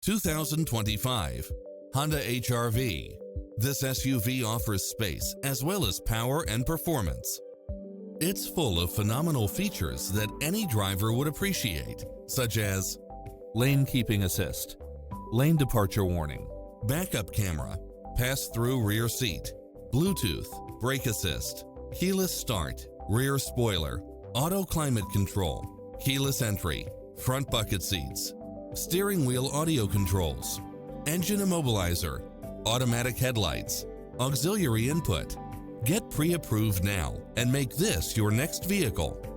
2025 Honda HR-V. This SUV offers space as well as power and performance. It's full of phenomenal features that any driver would appreciate, such as lane keeping assist, lane departure warning, backup camera, pass-through rear seat, Bluetooth, brake assist, keyless start, rear spoiler, auto climate control, keyless entry, front bucket seats, steering wheel audio controls, engine immobilizer, automatic headlights, auxiliary input. Get pre-approved now and make this your next vehicle.